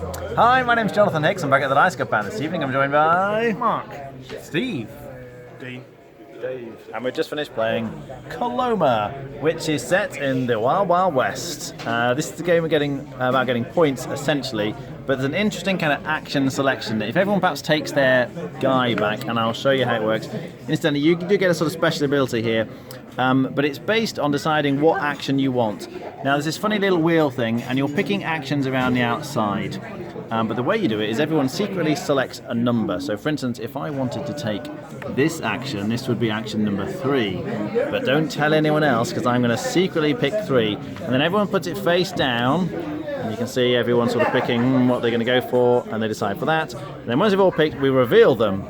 Hi, my name's Jonathan Hicks. I'm back at the Dice Cup Band this evening. I'm joined by Mark. Steve. Dean. Dave. And we've just finished playing Coloma, which is set in the Wild Wild West. This is the game about getting points, essentially, but there's an interesting kind of action selection. If everyone perhaps takes their guy back, and I'll show you how it works. Incidentally, you do get a sort of special ability here, but it's based on deciding what action you want. Now, there's this funny little wheel thing, and you're picking actions around the outside. But the way you do it is everyone secretly selects a number. So for instance, if I wanted to take this action, this would be action number 3. But don't tell anyone else, because I'm going to secretly pick 3. And then everyone puts it face down. And you can see everyone sort of picking what they're going to go for, and they decide for that. And then once they've all picked, we reveal them.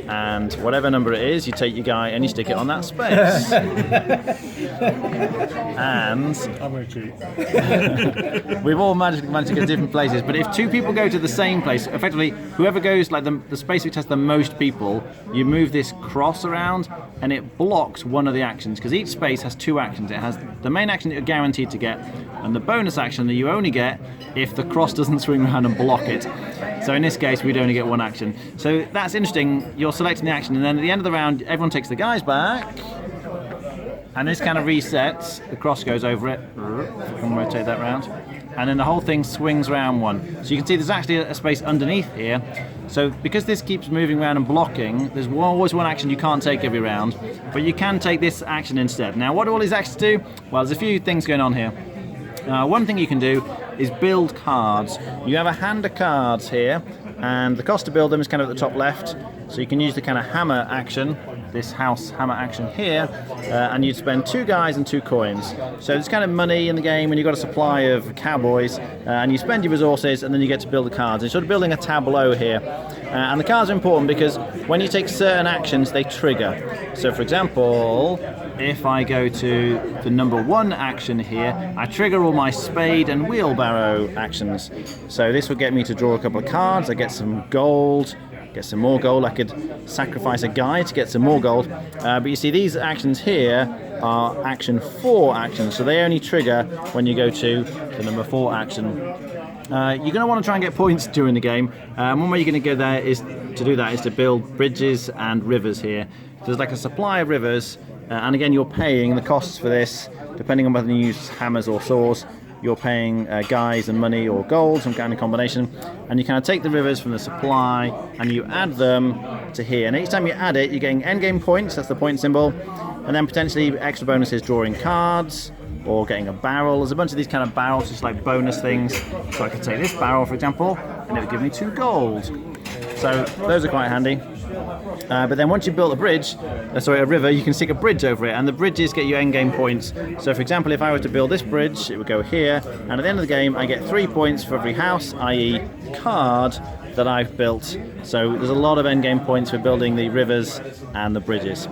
And whatever number it is, you take your guy and you stick it on that space. And I'm going to cheat. we've all managed to get different places, but if 2 people go to the same place, effectively, whoever goes, like the space which has the most people, you move this cross around and it blocks one of the actions, because each space has 2 actions. It has the main action that you're guaranteed to get, and the bonus action that you only get if the cross doesn't swing around and block it. So in this case, we'd only get 1 action. So that's interesting. You're selecting the action, and then at the end of the round, everyone takes the guys back, and this kind of resets. The cross goes over it. You can rotate that round, and then the whole thing swings round 1. So you can see there's actually a space underneath here. So because this keeps moving around and blocking, there's always 1 action you can't take every round, but you can take this action instead. Now, what do all these actions do? Well, there's a few things going on here. One thing you can do is build cards. You have a hand of cards here, and the cost to build them is kind of at the top left. So you can use the kind of hammer action, this house hammer action here, and you'd spend 2 guys and 2 coins. So there's kind of money in the game when you've got a supply of cowboys, and you spend your resources, and then you get to build the cards. You're sort of building a tableau here. And the cards are important because when you take certain actions, they trigger. So for example, if I go to the number 1 action here, I trigger all my spade and wheelbarrow actions. So this would get me to draw a couple of cards. I get some gold, get some more gold. I could sacrifice a guy to get some more gold. But you see, these actions here are action 4 actions, so they only trigger when you go to the number 4 action. You're going to want to try and get points during the game. One way you're going to go there is to build bridges and rivers here. There's like a supply of rivers, and again, you're paying the costs for this, depending on whether you use hammers or saws. You're paying guys and money or gold, some kind of combination, and you kind of take the rivers from the supply and you add them to here. And each time you add it, you're getting endgame points, that's the point symbol, and then potentially extra bonuses drawing cards or getting a barrel. There's a bunch of these kind of barrels, just like bonus things. So I could take this barrel, for example, and it would give me 2 gold. So those are quite handy. But then once you've built a river, you can stick a bridge over it, and the bridges get you endgame points. So for example, if I were to build this bridge, it would go here, and at the end of the game, I get 3 points for every house, i.e. card, that I've built. So there's a lot of endgame points for building the rivers and the bridges.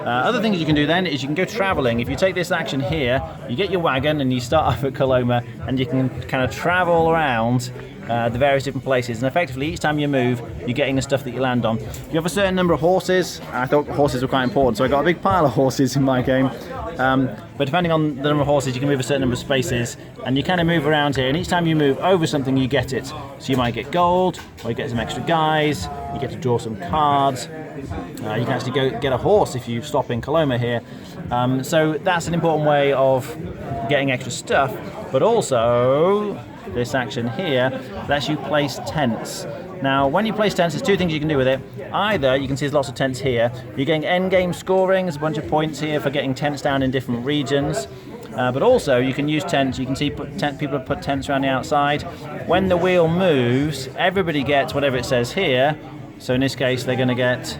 Other things you can do then is you can go traveling. If you take this action here, you get your wagon and you start off at Coloma, and you can kind of travel around the various different places, and effectively each time you move, you're getting the stuff that you land on. You have a certain number of horses. I thought horses were quite important, so I got a big pile of horses in my game. But depending on the number of horses, you can move a certain number of spaces, and you kind of move around here, and each time you move over something, you get it. So you might get gold, or you get some extra guys, you get to draw some cards. You can actually go get a horse if you stop in Coloma here. So that's an important way of getting extra stuff, but also this action here lets you place tents. Now, when you place tents, there's 2 things you can do with it. Either, you can see there's lots of tents here, you're getting endgame scoring, there's a bunch of points here for getting tents down in different regions. But also, you can use tents, you can see people have put tents around the outside. When the wheel moves, everybody gets whatever it says here. So in this case, they're going to get,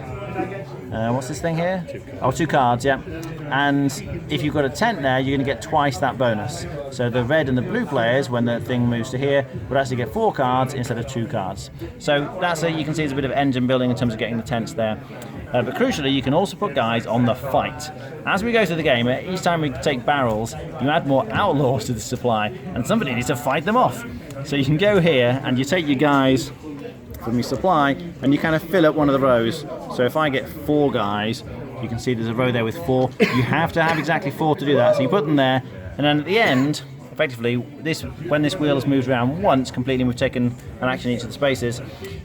what's this thing here? 2 cards. Oh, 2 cards, yeah. And if you've got a tent there, you're going to get twice that bonus. So the red and the blue players, when the thing moves to here, would actually get 4 cards instead of 2 cards. So that's you can see there's a bit of engine building in terms of getting the tents there. But crucially, you can also put guys on the fight. As we go through the game, each time we take barrels, you add more outlaws to the supply, and somebody needs to fight them off. So you can go here, and you take your guys from your supply, and you kind of fill up one of the rows. So if I get 4 guys, you can see there's a row there with 4. You have to have exactly 4 to do that. So you put them there, and then at the end, effectively, when this wheel has moved around once completely and we've taken an action in each of the spaces,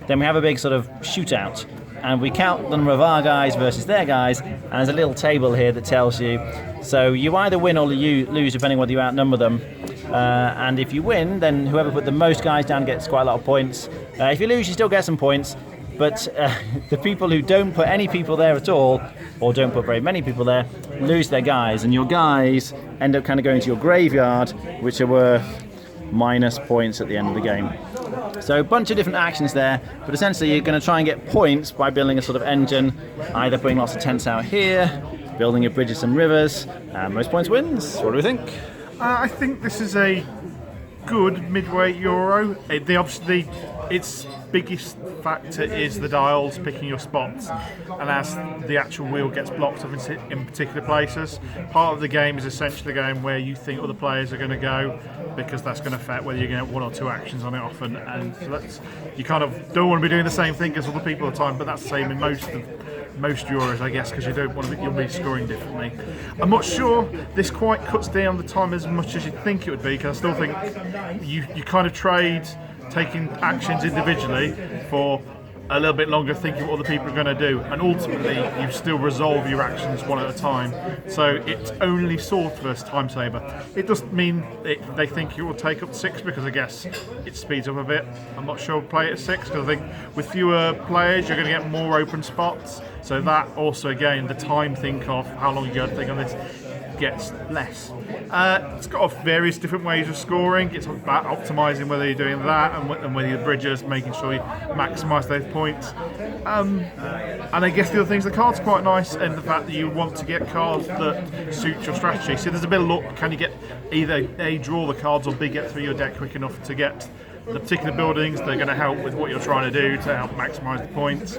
then we have a big sort of shootout. And we count the number of our guys versus their guys, and there's a little table here that tells you. So you either win or you lose, depending whether you outnumber them. And if you win, then whoever put the most guys down gets quite a lot of points. If you lose, you still get some points. But the people who don't put any people there at all, or don't put very many people there, lose their guys. And your guys end up kind of going to your graveyard, which are worth minus points at the end of the game. So a bunch of different actions there, but essentially you're going to try and get points by building a sort of engine, either putting lots of tents out here, building your bridges and rivers, and most points wins. What do we think? I think this is a good midweight Euro. Obviously, its biggest factor is the dials, picking your spots, and as the actual wheel gets blocked off in particular places, part of the game is essentially going where you think other players are going to go, because that's going to affect whether you're going to get one or two actions on it often, and so you kind of don't want to be doing the same thing as other people all the time, but that's the same in most Euros, I guess, because you'll be scoring differently. I'm not sure this quite cuts down the time as much as you'd think it would be, because I still think you kind of trade taking actions individually for a little bit longer, thinking what other people are going to do, and ultimately you still resolve your actions one at a time. So it's only sort of a time saver. It doesn't mean they think it will take up 6, because I guess it speeds up a bit. I'm not sure play it at 6, because I think with fewer players you're going to get more open spots. So that also, again, the time think of how long you got to think on this gets less. It's got various different ways of scoring. It's about optimising whether you're doing that and whether your bridges, making sure you maximise those points. And I guess the other things, the cards are quite nice, and the fact that you want to get cards that suit your strategy. So there's a bit of luck. Can you get either A, draw the cards, or B, get through your deck quick enough to get the particular buildings that are going to help with what you're trying to do to help maximise the points.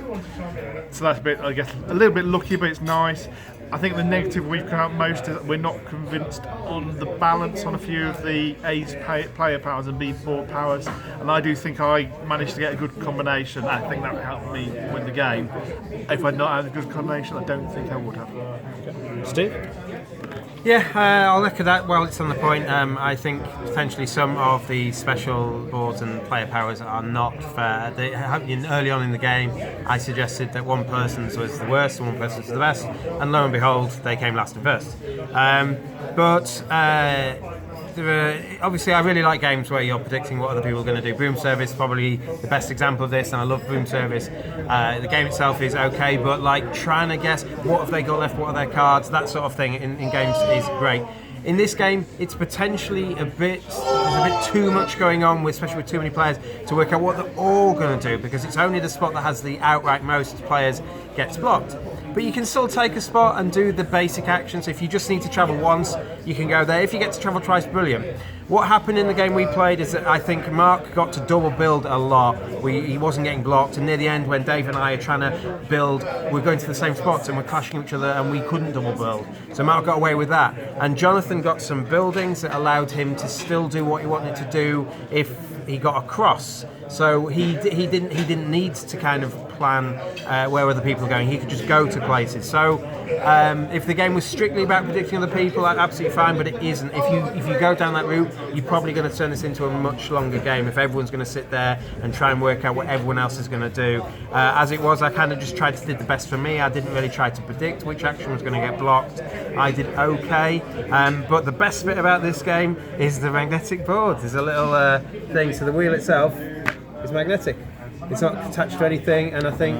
So that's a bit, I guess, a little bit lucky, but it's nice. I think the negative we've come out most is that we're not convinced on the balance on a few of the A's player powers and B board powers, and I do think I managed to get a good combination. I think that helped me win the game. If I'd not had a good combination, I don't think I would have. Steve? Yeah, I'll echo that. Well, it's on the point. I think potentially some of the special boards and player powers are not fair. Early on in the game, I suggested that one person's was the worst and one person's the best, and lo and behold, they came last and first. Obviously, I really like games where you're predicting what other people are going to do. Boom Service is probably the best example of this, and I love Boom Service. The game itself is okay, but like trying to guess what have they got left, what are their cards, that sort of thing in games is great. In this game, it's potentially there's a bit too much going on, especially with too many players, to work out what they're all going to do, because it's only the spot that has the outright most players gets blocked. But you can still take a spot and do the basic action. So if you just need to travel once, you can go there. If you get to travel twice, brilliant. What happened in the game we played is that I think Mark got to double build a lot. He wasn't getting blocked, and near the end when Dave and I are trying to build, we're going to the same spots and we're clashing each other and we couldn't double build. So Mark got away with that. And Jonathan got some buildings that allowed him to still do what he wanted to do if he got across. So he didn't need to kind of plan where other people are going. He could just go to places. So if the game was strictly about predicting other people, that's absolutely fine. But it isn't. If you go down that route, you're probably going to turn this into a much longer game. If everyone's going to sit there and try and work out what everyone else is going to do, as it was, I kind of just tried to do the best for me. I didn't really try to predict which action was going to get blocked. I did okay. But the best bit about this game is the magnetic board. There's a little thing. So the wheel itself is magnetic. It's not attached to anything, and I think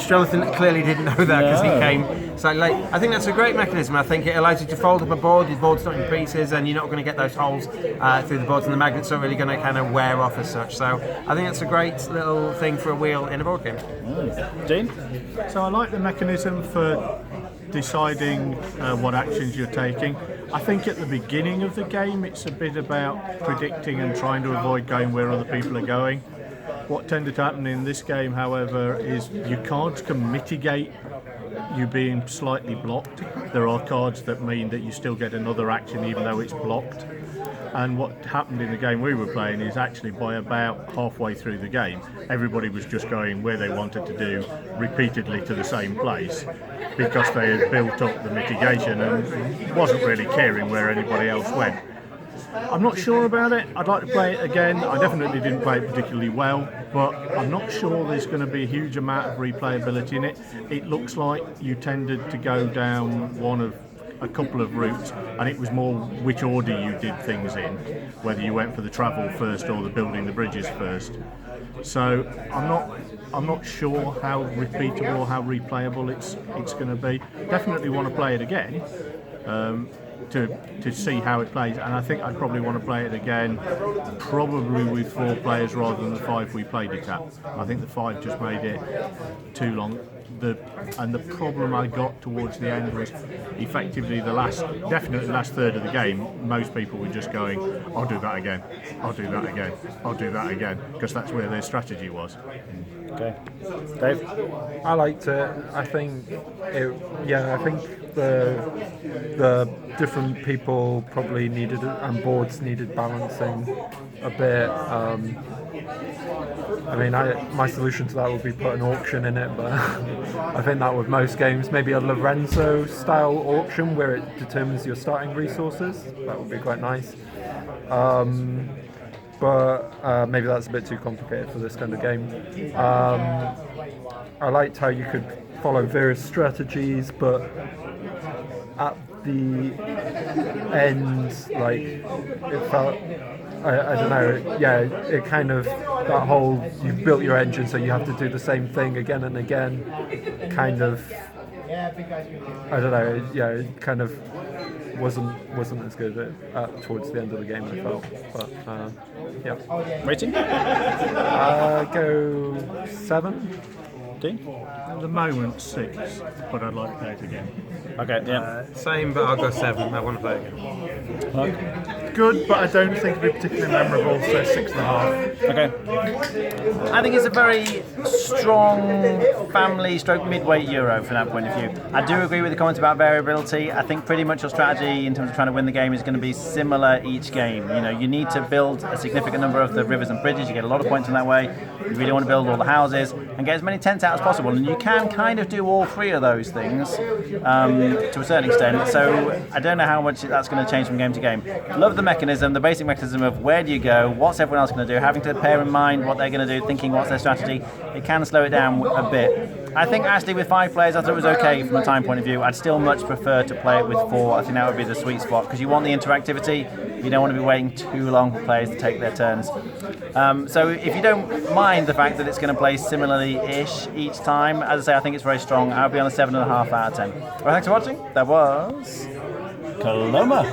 Jonathan clearly didn't know that because he came so late. I think that's a great mechanism. I think it allows you to fold up a board, your board's not in pieces, and you're not going to get those holes through the boards, and the magnets aren't really going to kind of wear off as such. So I think that's a great little thing for a wheel in a board game. Dean? So I like the mechanism for deciding what actions you're taking. I think at the beginning of the game it's a bit about predicting and trying to avoid going where other people are going. What tended to happen in this game, however, is your cards can mitigate you being slightly blocked. There are cards that mean that you still get another action even though it's blocked. And what happened in the game we were playing is actually by about halfway through the game, everybody was just going where they wanted to do repeatedly to the same place because they had built up the mitigation and wasn't really caring where anybody else went. I'm not sure about it. I'd like to play it again. I definitely didn't play it particularly well, but I'm not sure there's going to be a huge amount of replayability in it. It looks like you tended to go down one of a couple of routes, and it was more which order you did things in, whether you went for the travel first or the building the bridges first. So I'm not sure how repeatable, how replayable it's going to be. Definitely want to play it again. To see how it plays, and I think I'd probably want to play it again, probably with 4 players rather than the 5 we played it at. I think the 5 just made it too long. The problem I got towards the end was effectively definitely the last third of the game. Most people were just going, "I'll do that again, I'll do that again, I'll do that again," because that's where their strategy was. Okay, Dave. I liked it. I think the different people probably needed and boards needed balancing a bit. My solution to that would be put an auction in it, but I think that with most games, maybe a Lorenzo style auction where it determines your starting resources. That would be quite nice. But maybe that's a bit too complicated for this kind of game. I liked how you could follow various strategies, but at the end, like, it felt, I don't know, yeah, it kind of, that whole, you built your engine so you have to do the same thing again and again, kind of, I don't know, yeah, it kind of wasn't as good towards the end of the game, I felt, but yeah. Rating? Go 7. Dean? At the moment 6, but I'd like to play it again. Okay, yeah. Same, but I'll go 7. I want to play it again. Good, but I don't think it'll be particularly memorable, so 6.5. Okay. I think it's a very strong family-stroke midweight Euro from that point of view. I do agree with the comments about variability. I think pretty much your strategy in terms of trying to win the game is going to be similar each game. You know, you need to build a significant number of the rivers and bridges. You get a lot of points in that way. You really want to build all the houses and get as many tents out as possible. And you can kind of do all 3 of those things to a certain extent. So I don't know how much that's going to change from game to game. Love the mechanism, the basic mechanism of where do you go, what's everyone else going to do, having to bear in mind what they're going to do, thinking what's their strategy. It can slow it down a bit. I think actually with 5 players, I thought it was okay from a time point of view. I'd still much prefer to play it with 4. I think that would be the sweet spot because you want the interactivity. You don't want to be waiting too long for players to take their turns. So if you don't mind the fact that it's going to play similarly-ish each time, as I say, I think it's very strong. I'll be on a 7.5 out of 10. Well, thanks for watching. That was Coloma.